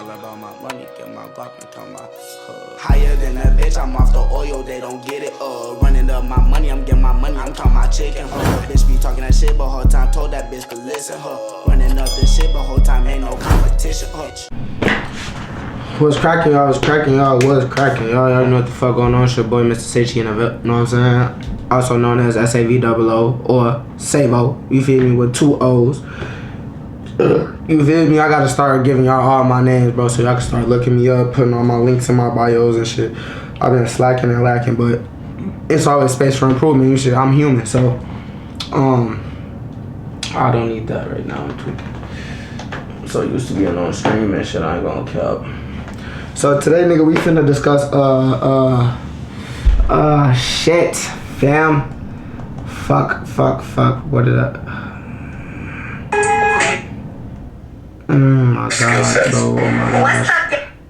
all about my money, get my Glock and tell my higher than a bitch, I'm off the oil, they don't get it. Running up my money, I'm getting my money, I'm talking my chicken. Bitch be talking that shit, but whole time told that bitch to listen. Running up this shit, but whole time ain't no competition. What's cracking, y'all? What's cracking, y'all? What's cracking, y'all? Y'all know what the fuck going on. It's your boy, MrSitchy, you know what I'm saying? Also known as SAVOO or Savo. You feel me? With 2 O's. You feel me? I gotta start giving y'all all my names, bro, so y'all can start looking me up, putting all my links in my bios and shit. I've been slacking and lacking, but it's always space for improvement. You shit, I'm human, so I don't need that right now. I'm so used to being on stream and shit, I ain't gonna cap. So today, nigga, we finna discuss shit, fam. Fuck. What did I? Oh my god, bro.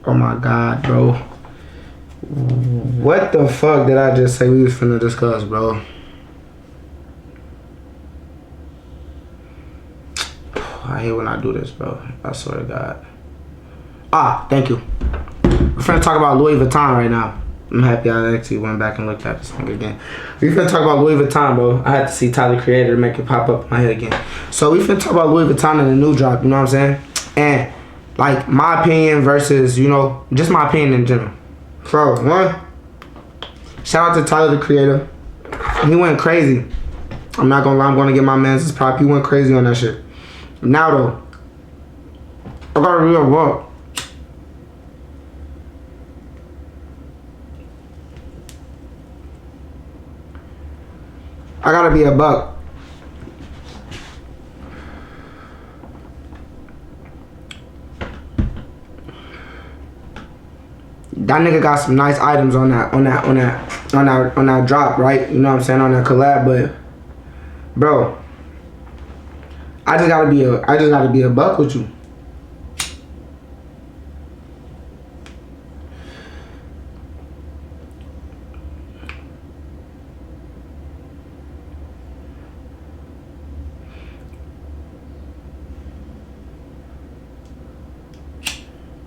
Oh my god, bro. What the fuck did I just say we was finna discuss, bro? I hate when I do this, bro. I swear to God. Thank you. We're finna talk about Louis Vuitton right now. I'm happy I actually went back and looked at this thing again. We finna talk about Louis Vuitton, bro. I had to see Tyler Creator to make it pop up in my head again. So we finna talk about Louis Vuitton and the new drop, you know what I'm saying? And like my opinion versus, you know, just my opinion in general. So one, shout out to Tyler the Creator. He went crazy. I'm not gonna lie, I'm gonna give my man his prop. He went crazy on that shit. Now though, I got a real walk. I gotta be a buck. That nigga got some nice items on that drop, right? You know what I'm saying, on that collab, but bro, I just gotta be a buck with you.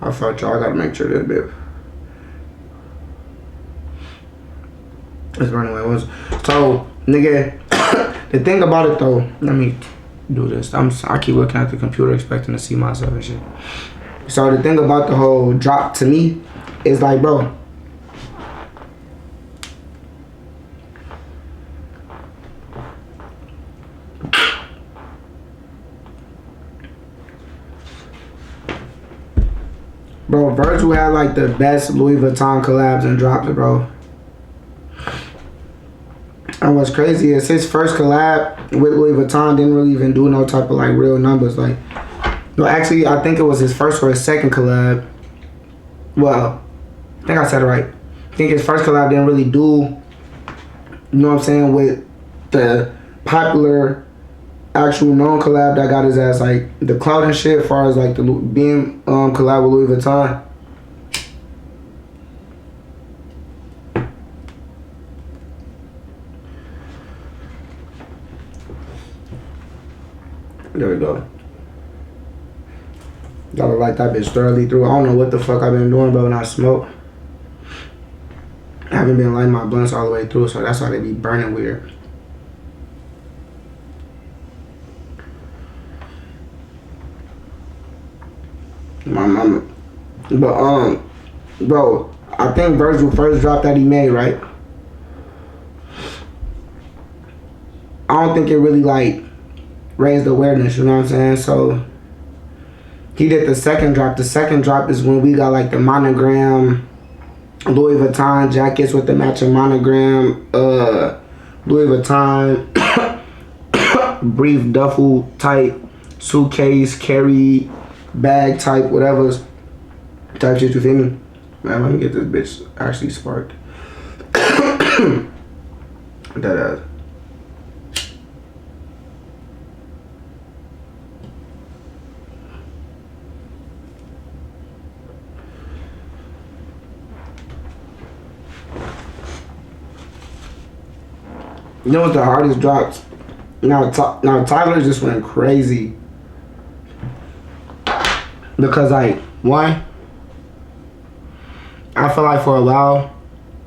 I thought y'all gotta make sure this bit. It's running away. So, nigga, the thing about it though, let me do this. I keep looking at the computer expecting to see myself and shit. So the thing about the whole drop to me is like, bro, Virgil had like the best Louis Vuitton collabs and drops, bro. And what's crazy is his first collab with Louis Vuitton didn't really even do no type of like real numbers. Like, no, actually, I think it was his first or his second collab. Well, I think I said it right. I think his first collab didn't really do, you know what I'm saying, with the popular actual known collab that got his ass like the clout and shit, as far as like the being collab with Louis Vuitton. There we go. Gotta light that bitch thoroughly through. I don't know what the fuck I've been doing, but when I smoke, I haven't been lighting my blunts all the way through, so that's why they be burning weird. My mama. But bro, I think Virgil first drop that he made, right? I don't think it really like raised awareness, you know what I'm saying? So he did the second drop. The second drop is when we got like the monogram Louis Vuitton jackets with the matching monogram, Louis Vuitton brief duffel type suitcase, carry bag type, whatever type shit, you feel me? Man, let me get this bitch actually sparked. That ass. You know what's the hardest drops? Now Tyler just went crazy. Because like, one, I feel like for a while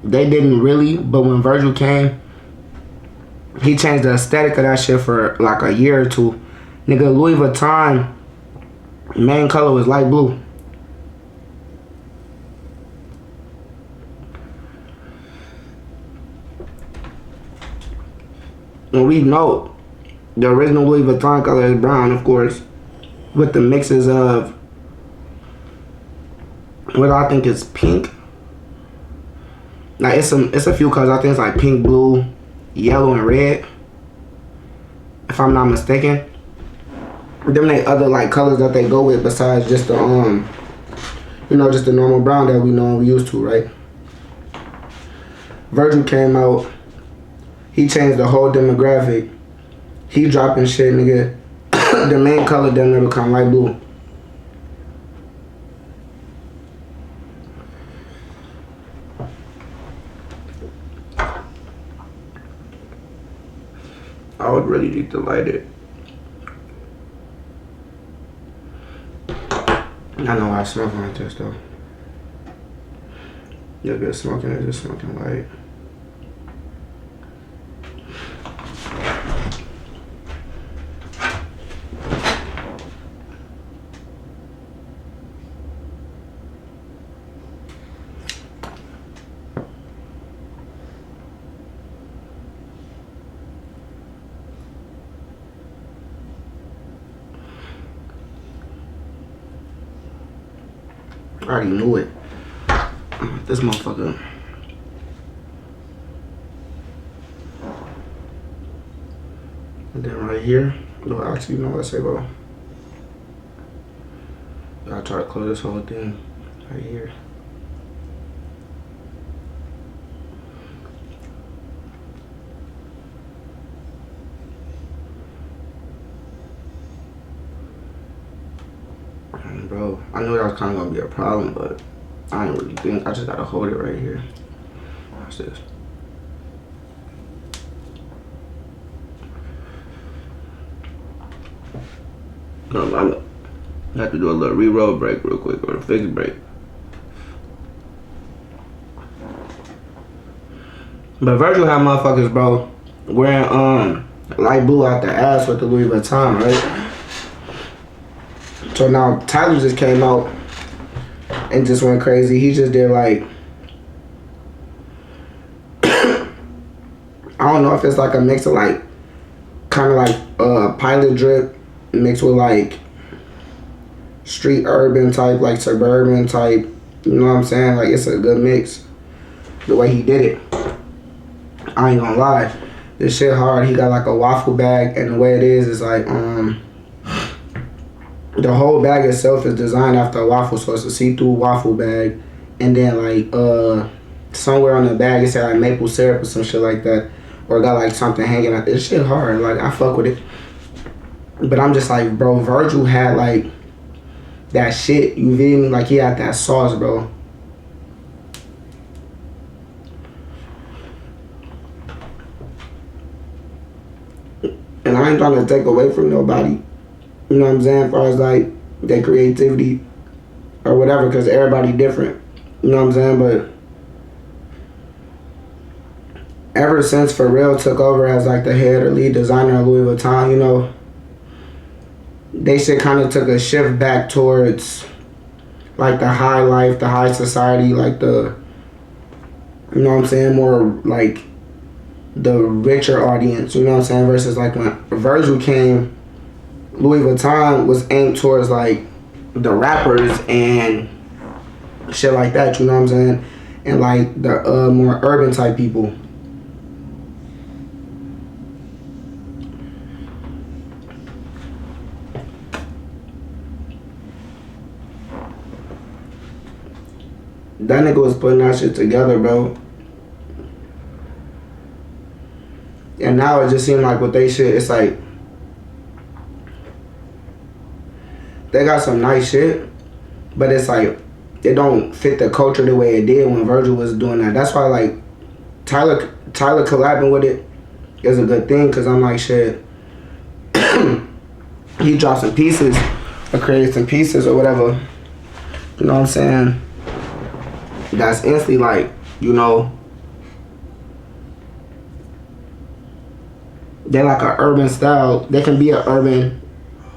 they didn't really, but when Virgil came, he changed the aesthetic of that shit for like a year or two. Nigga, Louis Vuitton main color was light blue. And we know the original Louis Vuitton color is brown, of course, with the mixes of what I think is pink. Like it's a few colors. I think it's like pink, blue, yellow, and red, if I'm not mistaken. Them they other like colors that they go with besides just the just the normal brown that we know and we used to, right? Virgil came out, he changed the whole demographic. He dropping shit, nigga. The main color didn't ever become light blue. I would really need to light it. I know I smoke like this though. You're good smoking or just smoking light. I already knew it. This motherfucker. And then right here, no, actually, you know what I say, bro? I try to close this whole thing right here. Bro, I knew that was kind of gonna be a problem, but I didn't really think. I just gotta hold it right here. Watch this. I have to do a little re-roll break real quick, or a fix break. But Virgil had motherfuckers, bro, wearing light blue out the ass with the Louis Vuitton, right? So now Tyler just came out and just went crazy. He just did like, I don't know if it's like a mix of like, kind of like pilot drip mixed with like street urban type, like suburban type. You know what I'm saying? Like it's a good mix. The way he did it, I ain't gonna lie, this shit hard. He got like a waffle bag, and the way it is like the whole bag itself is designed after a waffle, so it's a see-through waffle bag, and then like somewhere on the bag it said like maple syrup or some shit like that, or it got like something hanging out. This shit hard. Like I fuck with it, but I'm just like, bro, Virgil had like that shit. You feel me? Like he had that sauce, bro. And I ain't trying to take away from nobody. You know what I'm saying? As far as like their creativity or whatever, because everybody different. You know what I'm saying? But ever since Pharrell took over as like the head or lead designer of Louis Vuitton, you know, they shit kind of took a shift back towards like the high life, the high society, like the, you know what I'm saying, more like the richer audience, you know what I'm saying, versus like when Virgil came, Louis Vuitton was aimed towards like the rappers and shit like that, you know what I'm saying, and like the more urban type people. That nigga was putting that shit together, bro. And now it just seems like with they shit, it's like they got some nice shit, but it's like it don't fit the culture the way it did when Virgil was doing that. That's why like Tyler collabing with it is a good thing, because I'm like, shit, he dropped some pieces or created some pieces or whatever, you know what I'm saying, that's instantly like, you know, they're like an urban style. They can be an urban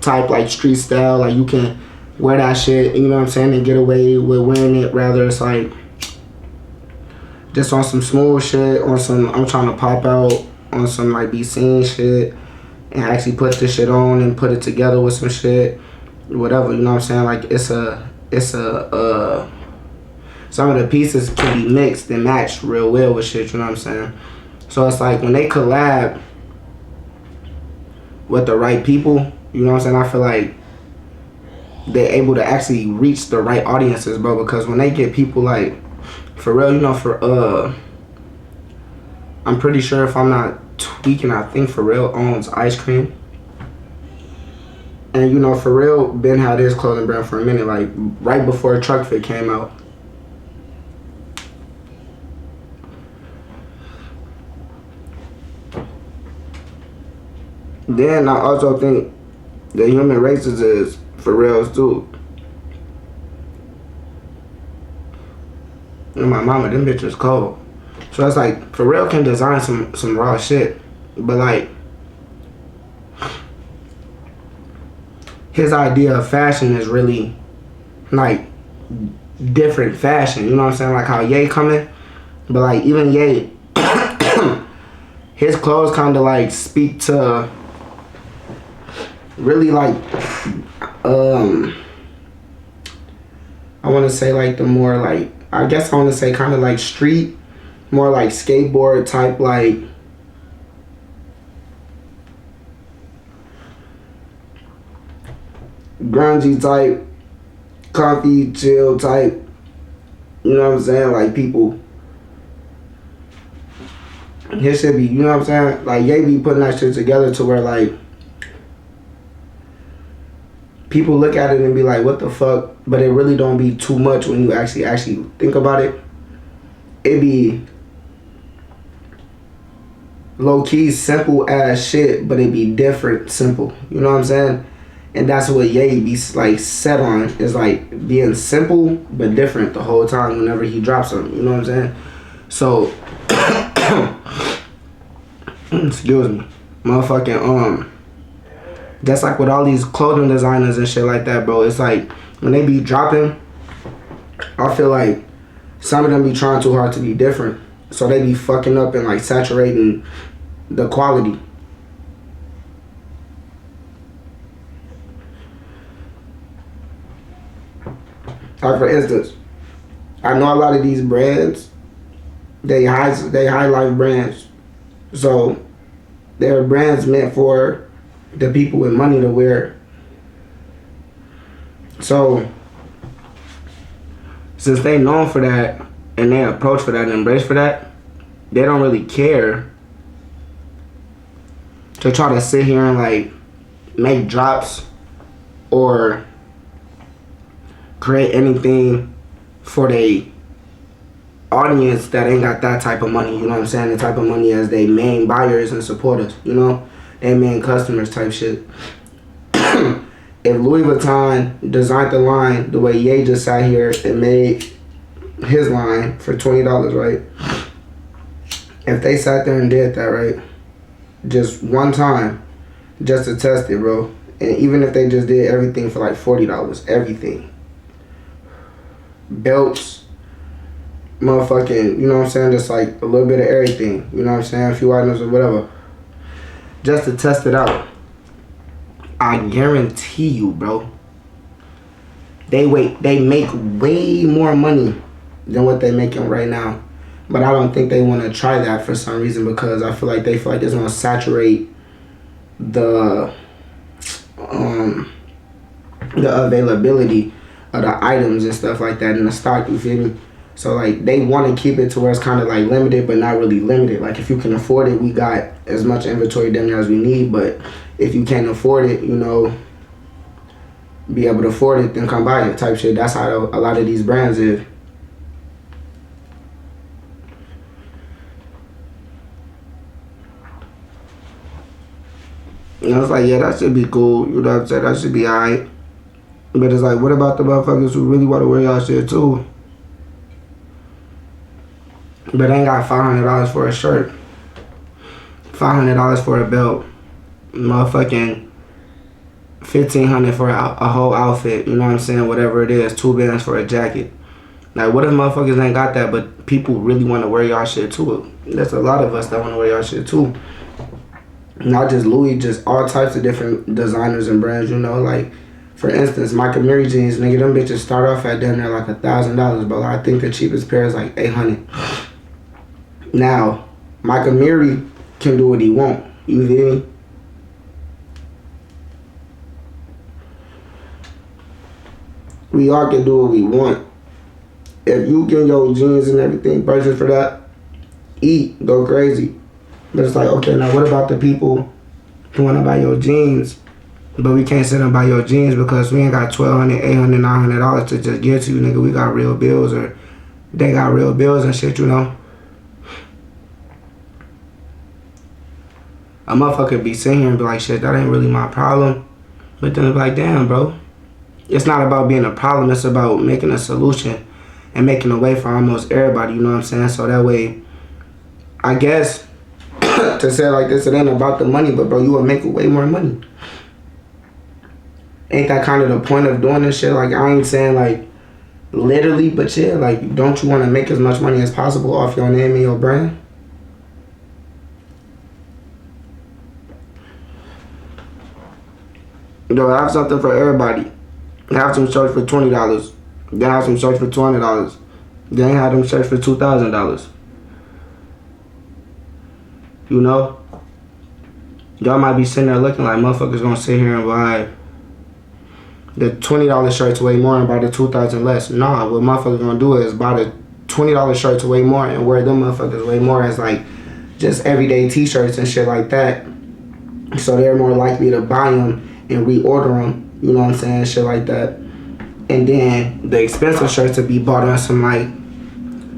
type, like street style. Like you can wear that shit, you know what I'm saying, and get away with wearing it. Rather, it's like just on some smooth shit, on some I'm trying to pop out, on some like be seen shit, and actually put this shit on and put it together with some shit, whatever, you know what I'm saying. Like it's a some of the pieces can be mixed and matched real well with shit, you know what I'm saying. So it's like when they collab with the right people, you know what I'm saying, I feel like they're able to actually reach the right audiences, bro. Because when they get people like, for real, you know, I'm pretty sure if I'm not tweaking, I think Pharrell owns ice cream. And you know, Pharrell been had his clothing brand for a minute, like right before Truck Fit came out. Then I also think the human races is Pharrell's too. And my mama, them bitches cold. So it's like Pharrell can design some raw shit, but like his idea of fashion is really like different fashion. You know what I'm saying? Like how Ye coming, but like even Ye, his clothes kind of like speak to really like I want to say like the more like, I guess I want to say kind of like street, more like skateboard type, like grungy type, comfy, chill type. You know what I'm saying? Like people, his shit be, you know what I'm saying? Like Ye be putting that shit together to where like people look at it and be like, what the fuck? But it really don't be too much when you actually think about it. It be low-key simple ass shit, but it be different simple. You know what I'm saying? And that's what Ye be like set on, is like being simple but different the whole time whenever he drops something. You know what I'm saying? So excuse me. Motherfucking that's like with all these clothing designers and shit like that, bro. It's like when they be dropping, I feel like some of them be trying too hard to be different. So they be fucking up and like saturating the quality. Like for instance, I know a lot of these brands, they high life brands. So they're brands meant for the people with money to wear. So since they known for that and they approach for that and embrace for that, they don't really care to try to sit here and like make drops or create anything for the audience that ain't got that type of money. You know what I'm saying? The type of money as they main buyers and supporters, you know? They main customers type shit. If Louis Vuitton designed the line the way Ye just sat here and made his line for $20, right? If they sat there and did that, right, just one time, just to test it, bro, and even if they just did everything for like $40, everything, belts, motherfucking, you know what I'm saying, just like a little bit of everything, you know what I'm saying, a few items or whatever, just to test it out, I guarantee you, bro, they make way more money than what they making right now. But I don't think they want to try that for some reason, because I feel like it's going to saturate the availability of the items and stuff like that in the stock, you feel me? So like they want to keep it to where it's kind of like limited but not really limited. Like if you can afford it, we got as much inventory damn near as we need, but if you can't afford it, you know, be able to afford it, then come buy it type shit. That's how a lot of these brands is. You know, it's like, yeah, that should be cool. You know what I'm saying? That should be alright. But it's like, what about the motherfuckers who really want to wear y'all shit too? but ain't got $500 for a shirt, $500 for a belt, motherfucking $1,500 for a whole outfit, you know what I'm saying? Whatever it is, 2 bands for a jacket. Like, what if motherfuckers ain't got that, but people really want to wear y'all shit too? There's a lot of us that want to wear y'all shit too. Not just Louis, just all types of different designers and brands, you know? Like, for instance, Michael Mary jeans, nigga, them bitches start off at damn near like $1,000, but I think the cheapest pair is like $800. Now, Michael Mary can do what he want. You feel me? We all can do what we want. If you get your jeans and everything purchased for that, eat, go crazy. But it's like, okay, now what about the people who want to buy your jeans, but we can't sit and buy your jeans because we ain't got $1,200, $800, $900 to just give to you, nigga. We got real bills, or they got real bills and shit, you know? A motherfucker be sitting here and be like, shit, that ain't really my problem. But then it's like, damn, bro. It's not about being a problem. It's about making a solution and making a way for almost everybody, you know what I'm saying? So that way, I guess, to say it like this, it ain't about the money, but bro, you will make way more money. Ain't that kind of the point of doing this shit? Like, I ain't saying like literally, but yeah, like, don't you want to make as much money as possible off your name and your brand? Yo, I have something for everybody. I have some shirts for $20. Then I have some shirts for $200. Then I have them shirts for $2,000. You know? Y'all might be sitting there looking like motherfuckers gonna sit here and buy the $20 shirts way more and buy the $2,000 less. Nah, what motherfuckers gonna do is buy the $20 shirts way more and wear them motherfuckers way more as like just everyday t-shirts and shit like that. So they're more likely to buy them and reorder them, you know what I'm saying, shit like that. And then the expensive shirts to be bought on some like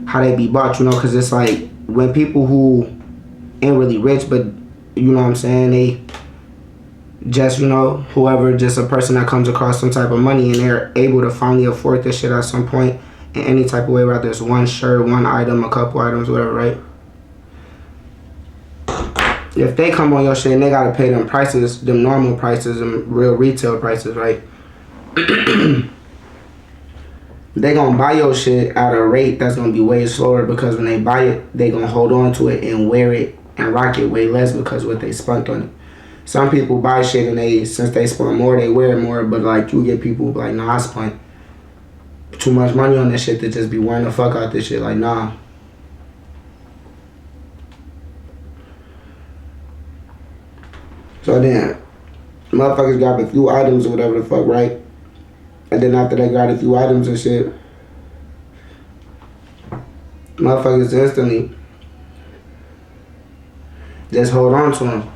how they be bought, you know, because it's like when people who ain't really rich, but you know what I'm saying, they just, you know, whoever, just a person that comes across some type of money and they're able to finally afford this shit at some point in any type of way, whether it's one shirt, one item, a couple items, whatever, right? If they come on your shit and they gotta pay them prices, them normal prices, them real retail prices, right? They gonna buy your shit at a rate that's gonna be way slower, because when they buy it, they gonna hold on to it and wear it and rock it way less because what they spent on it. Some people buy shit and since they spent more, they wear it more, but like you get people like, nah, I spent too much money on this shit to just be wearing the fuck out this shit. Like, nah. So then, motherfuckers grab a few items or whatever the fuck, right? And then after they got a few items and shit, motherfuckers instantly just hold on to them.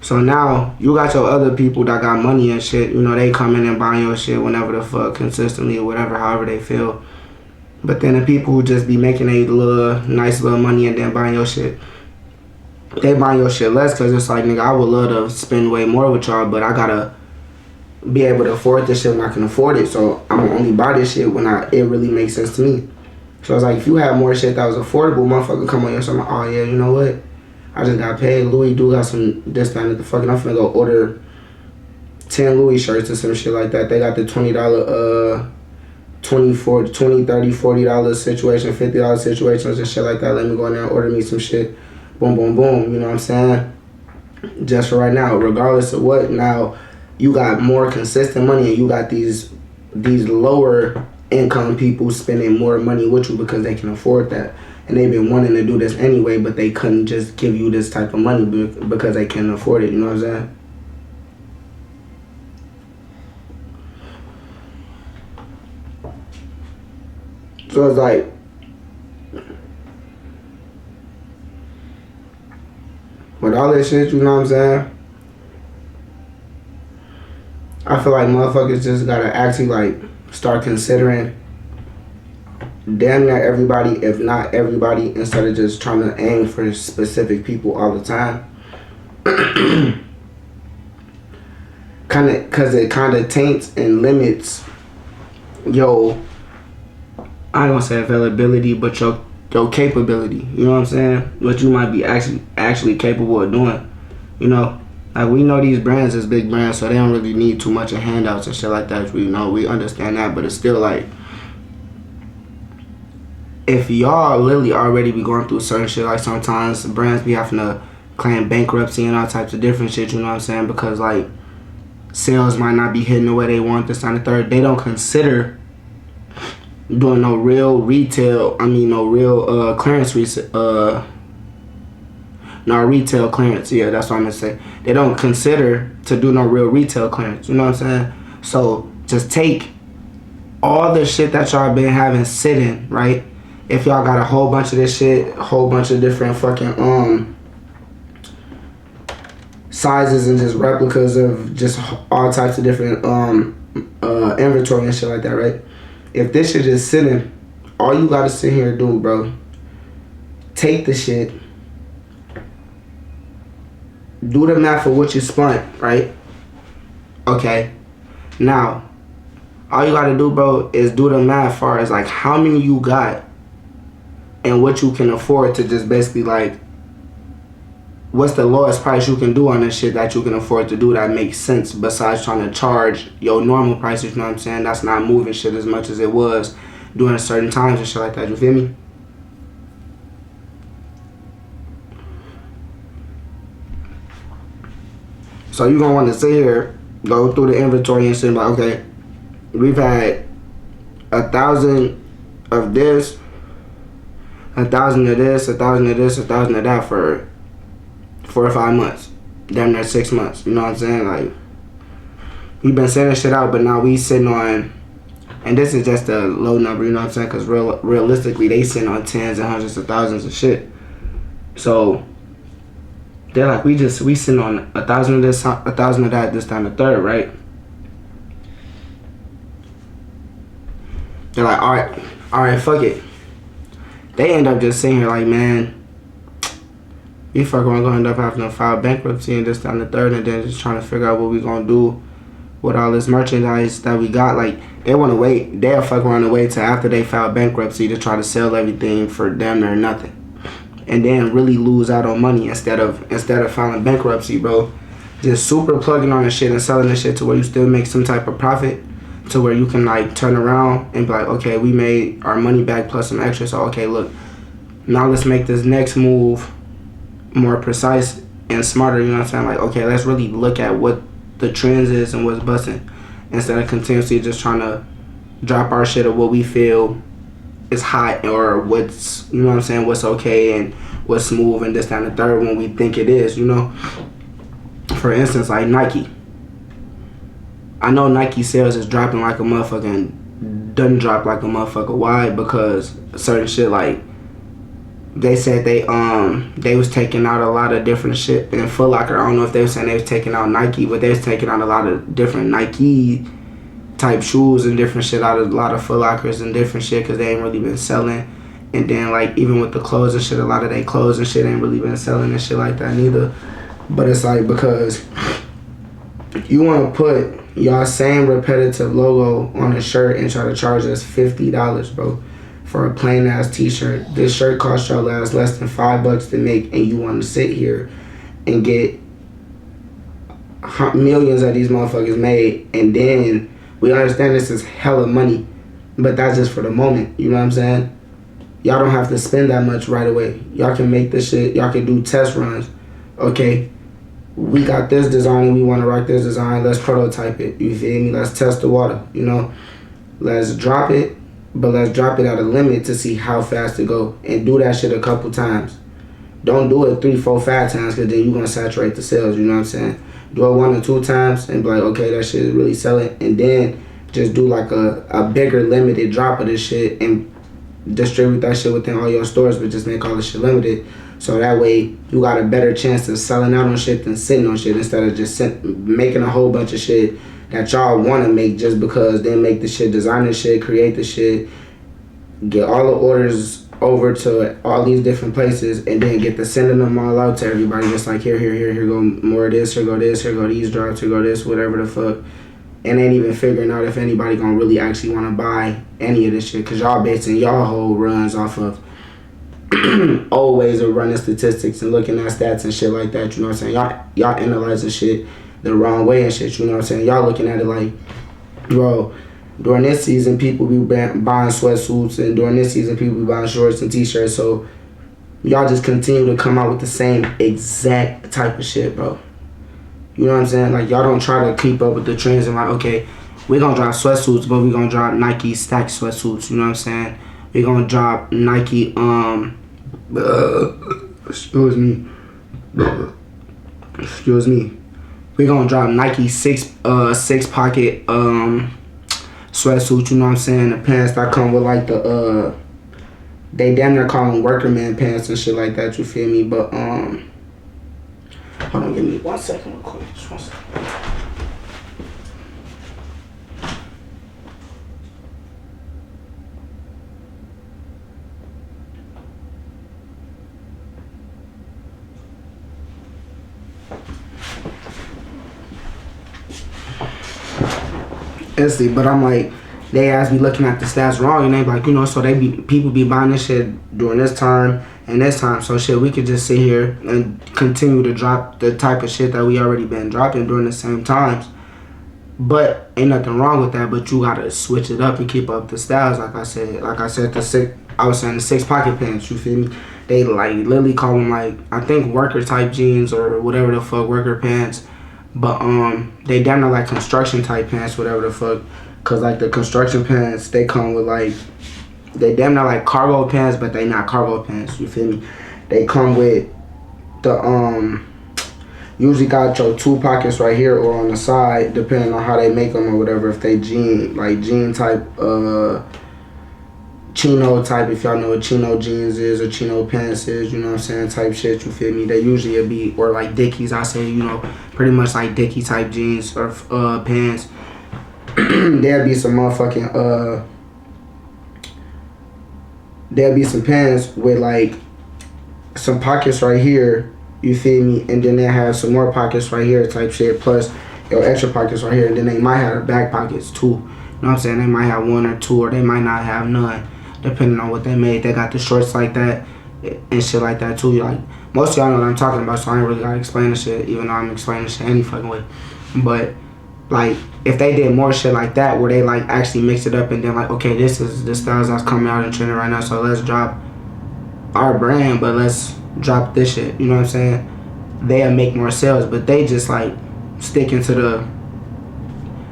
So now, you got your other people that got money and shit, you know, they come in and buy your shit whenever the fuck, consistently or whatever, however they feel. But then the people who just be making a little, nice little money and then buying your shit, they buy your shit less because it's like, nigga, I would love to spend way more with y'all, but I gotta be able to afford this shit when I can afford it. So I'm gonna only buy this shit when it really makes sense to me. So it's like, if you have more shit that was affordable, motherfucker come on your shit, oh yeah, you know what? I just got paid. Louis do got some this, that, and the fucking, I'm finna go order 10 Louis shirts or some shit like that. They got the $20, $20, $30, $40 situation, $50 situations and shit like that. Let me go in there and order me some shit. Boom, boom, boom. You know what I'm saying? Just for right now, regardless of what. Now, you got more consistent money and you got these lower income people spending more money with you because they can afford that. And they've been wanting to do this anyway, but they couldn't just give you this type of money because they can't afford it. You know what I'm saying? So it's like, with all this shit, you know what I'm saying? I feel like motherfuckers just gotta actually like start considering damn near everybody, if not everybody, instead of just trying to aim for specific people all the time. Cause it kinda taints and limits I ain't gonna say availability, but your capability. You know what I'm saying? What you might be actually capable of doing. You know, like we know these brands is big brands, so they don't really need too much of handouts and shit like that. We know, we understand that, but it's still like, if y'all literally already be going through certain shit, like sometimes brands be having to claim bankruptcy and all types of different shit. You know what I'm saying? Because like sales might not be hitting the way they want this and the third. They don't consider doing no real retail. I mean, no real clearance no retail clearance. Yeah, that's what I'm gonna say. They don't consider to do no real retail clearance. You know what I'm saying? So just take all the shit that y'all been having sitting, right? If y'all got a whole bunch of this shit, a whole bunch of different fucking sizes and just replicas of just all types of different inventory and shit like that, right? If this shit is sitting, all you gotta sit here and do, bro, take the shit, do the math for what you spent, right? Okay. Now, all you gotta do, bro, is do the math as far as like how many you got and what you can afford to just basically like, what's the lowest price you can do on this shit that you can afford to do that makes sense besides trying to charge your normal prices, you know what I'm saying? That's not moving shit as much as it was during certain times and shit like that, you feel me? So you're gonna want to sit here, go through the inventory and shit like, okay, we've had 1,000 of this, 1,000 of this, 1,000 of this, 1,000 of that for 4 or 5 months, damn near 6 months. You know what I'm saying? Like, we've been sending shit out, but now we sitting on, and this is just a low number. You know what I'm saying? Because realistically, they sitting on tens and hundreds of thousands of shit. So they're like, we sitting on 1,000 of this, 1,000 of that, this time the third, right? They're like, all right, fuck it. They end up just sitting here like, man, we fucking gonna end up having to file bankruptcy and this, that, and the third, and then just trying to figure out what we gonna do with all this merchandise that we got. Like, they wanna wait, they'll fuck around and wait till after they file bankruptcy to try to sell everything for damn near nothing. And then really lose out on money instead of filing bankruptcy, bro. Just super plugging on the shit and selling the shit to where you still make some type of profit, to where you can like turn around and be like, okay, we made our money back plus some extra, so okay, look, now let's make this next move more precise and smarter. You know what I'm saying? Like, okay, let's really look at what the trends is and what's busting, instead of continuously just trying to drop our shit of what we feel is hot or what's, you know what I'm saying, what's okay and what's smooth and this, that, and the third when we think it is, you know? For instance, like Nike. I know Nike sales is dropping like a motherfucker and doesn't drop like a motherfucker. Why? Because certain shit, like, they said they was taking out a lot of different shit in Foot Locker. I don't know if they were saying they was taking out Nike, but they was taking out a lot of different Nike type shoes and different shit out of a lot of Foot Lockers and different shit because they ain't really been selling. And then like even with the clothes and shit, a lot of they clothes and shit ain't really been selling and shit like that neither. But it's like, because you want to put y'all same repetitive logo on a shirt and try to charge us $50, bro, for a plain ass t-shirt. This shirt cost y'all less than $5 to make, and you want to sit here and get millions of these motherfuckers made. And then we understand this is hella money, but that's just for the moment. You know what I'm saying? Y'all don't have to spend that much right away. Y'all can make this shit. Y'all can do test runs. Okay, we got this design and we want to rock this design. Let's prototype it. You feel me? Let's test the water. You know, let's drop it, but let's drop it at a limit to see how fast it go, and do that shit a couple times. Don't do it 3, 4, 5 times, because then you're gonna saturate the sales. You know what I'm saying? Do it 1 or 2 times and be like, okay, that shit is really selling, and then just do like a bigger limited drop of this shit and distribute that shit within all your stores, but just make all the shit limited. So that way you got a better chance of selling out on shit than sitting on shit, instead of just making a whole bunch of shit that y'all want to make just because. Then make the shit, design the shit, create the shit, get all the orders over to all these different places, and then get to sending them all out to everybody. Just like here go more of this, here go this, here go these drops, here go this, whatever the fuck. And ain't even figuring out if anybody gonna really actually want to buy any of this shit, because y'all basing y'all whole runs off of old ways of running statistics and looking at stats and shit like that. You know what I'm saying? Y'all analyzing shit the wrong way and shit. You know what I'm saying? Y'all looking at it like, bro, during this season people be buying sweatsuits, and during this season people be buying shorts and t-shirts. So y'all just continue to come out with the same exact type of shit, bro. You know what I'm saying? Like, y'all don't try to keep up with the trends and like, okay, we gonna drop sweatsuits, but we gonna drop Nike stacked sweatsuits. You know what I'm saying? We gonna drop Nike, excuse me. We gonna drop Nike six pocket sweatsuits. You know what I'm saying? The pants that come with like the they damn near call them worker man pants and shit like that. You feel me? But hold on, give me 1 second, real quick. Just 1 second. Instantly, but I'm like, they ass be looking at the stats wrong, and they be like, you know, so people be buying this shit during this time and this time. So shit, we could just sit here and continue to drop the type of shit that we already been dropping during the same times. But ain't nothing wrong with that. But you gotta switch it up and keep up the styles. Like I said, I was saying the six pocket pants. You feel me? They like literally call them like, I think worker type jeans or whatever the fuck, worker pants. But they damn near like construction type pants, whatever the fuck. Cause like the construction pants, they come with like, they damn near like cargo pants, but they not cargo pants. You feel me? They come with the usually got your two pockets right here or on the side, depending on how they make them or whatever. If they jean type, chino type, if y'all know what chino jeans is or chino pants is, you know what I'm saying, type shit, you feel me? They usually be, or like Dickies, I say, you know, pretty much like Dickie type jeans or pants. There'll be some motherfucking, there'll be some pants with like some pockets right here, you feel me? And then they have some more pockets right here type shit, plus your extra pockets right here. And then they might have the back pockets too. You know what I'm saying? They might have one or two, or they might not have none, depending on what they made. They got the shorts like that and shit like that too. Like, most of y'all know what I'm talking about, so I ain't really gotta explain the shit, even though I'm explaining shit any fucking way. But like, if they did more shit like that, where they like actually mix it up and then like, okay, this is the styles that's coming out and trending right now, so let's drop our brand, but let's drop this shit. You know what I'm saying? They'll make more sales, but they just like sticking to the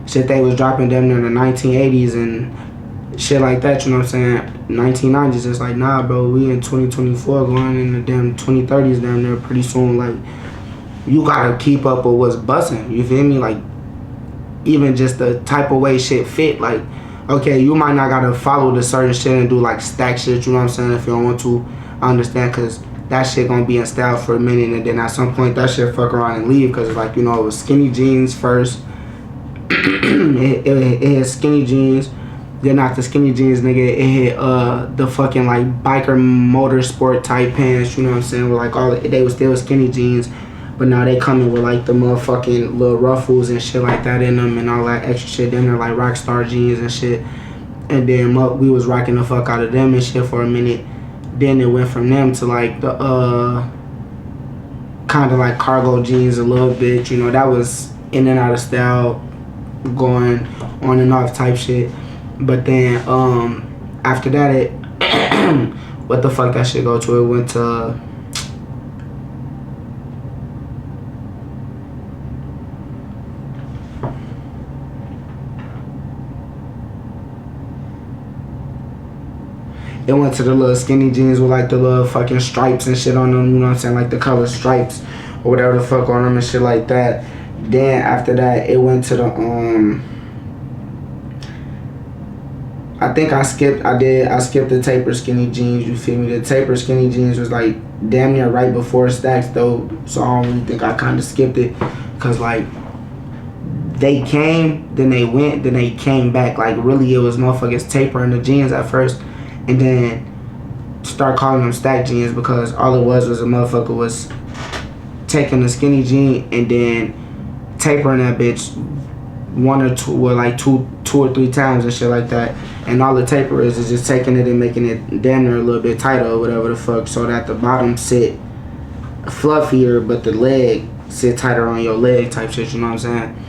shit they was dropping them in the 1980s and shit like that. You know what I'm saying? 1990s. It's like, nah, bro, we in 2024 going in the damn 2030s down there pretty soon. Like, you gotta keep up with what's busting. You feel me? Like, even just the type of way shit fit. Like, okay, you might not gotta follow the certain shit and do like stack shit, you know what I'm saying, if you don't want to. I understand, because that shit gonna be in style for a minute, and then at some point that shit fuck around and leave, because like, you know, it was skinny jeans first. it hit skinny jeans, then after skinny jeans, nigga, it hit the fucking like biker motorsport type pants, you know what I'm saying, with like all they was still skinny jeans, but now they coming with like the motherfucking little ruffles and shit like that in them and all that extra shit. Then they're like rock star jeans and shit. And then we was rocking the fuck out of them and shit for a minute. Then it went from them to like the kind of like cargo jeans a little bit. You know, that was in and out of style, going on and off type shit. But then after that, it what the fuck that shit go to? It went to the little skinny jeans with like the little fucking stripes and shit on them, you know what I'm saying, like the color stripes or whatever the fuck on them and shit like that. Then after that, it went to the I think I skipped the taper skinny jeans, you feel me? The taper skinny jeans was like damn near right before stacks though, so I don't really think I kind of skipped it, cause like they came, then they went, then they came back. Like, really, it was motherfuckers tapering the jeans at first, and then start calling them stack jeans, because all it was a motherfucker was taking the skinny jean and then tapering that bitch one or two, or like two 2 or 3 times and shit like that. And all the taper is just taking it and making it damn near a little bit tighter or whatever the fuck, so that the bottom sit fluffier but the leg sit tighter on your leg type shit, you know what I'm saying?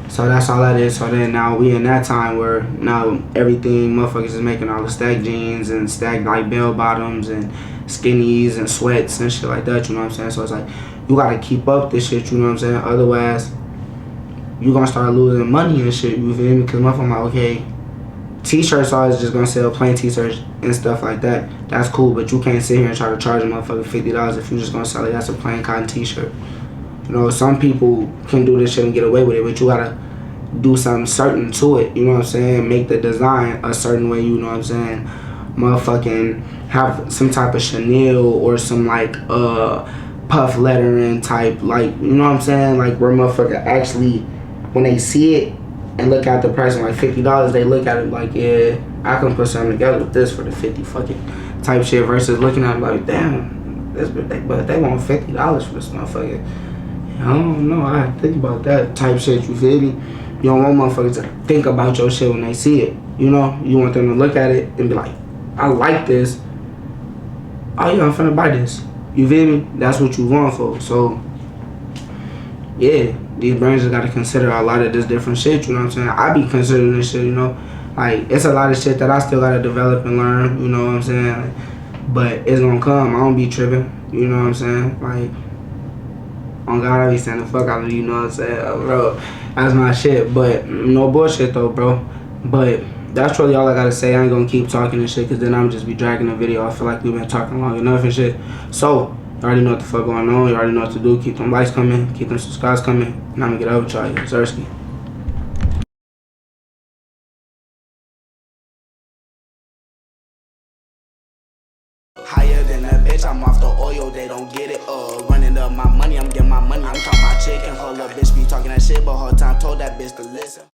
So that's all that is. So then now we in that time where now everything motherfuckers is making all the stack jeans and stack like bell bottoms and skinnies and sweats and shit like that, you know what I'm saying? So it's like you gotta keep up this shit, you know what I'm saying? Otherwise you gonna start losing money and shit, you feel me? Because motherfucker like, okay, t-shirts always just gonna sell plain t-shirts and stuff like that. That's cool, but you can't sit here and try to charge a motherfucker $50 if you just gonna sell it as a plain cotton t-shirt. You know, some people can do this shit and get away with it, but you gotta do something certain to it, you know what I'm saying? Make the design a certain way, you know what I'm saying? Motherfucking have some type of Chanel or some like puff lettering type, like, you know what I'm saying? Like where motherfucker actually, when they see it and look at the price and like $50, they look at it like, yeah, I can put something together with this for the 50 fucking type shit, versus looking at it like, damn, this, but they want $50 for this motherfucker. I don't know, I think about that type shit, you feel me? You don't want motherfuckers to think about your shit when they see it, you know? You want them to look at it and be like, I like this. Oh yeah, I'm finna buy this. You feel me? That's what you want for. So, yeah, these brands just gotta consider a lot of this different shit, you know what I'm saying? I be considering this shit, you know? Like, it's a lot of shit that I still gotta develop and learn, you know what I'm saying? Like, but it's gonna come. I don't be tripping, you know what I'm saying? Like, on God, I be saying the fuck out of you, know what I'm saying? Bro, that's my shit. But no bullshit though, bro. But that's really all I gotta say. I ain't gonna keep talking and shit, cause then I'm just be dragging the video. I feel like we've been talking long enough and shit. So, you already know what the fuck going on. You already know what to do. Keep them likes coming. Keep them subscribes coming. And I'm gonna get over with y'all. MrSitchy. Higher than a bitch, I'm off the oil, they don't get it. Running up my money, I'm getting my money. I'm talking about chicken, hold up, bitch.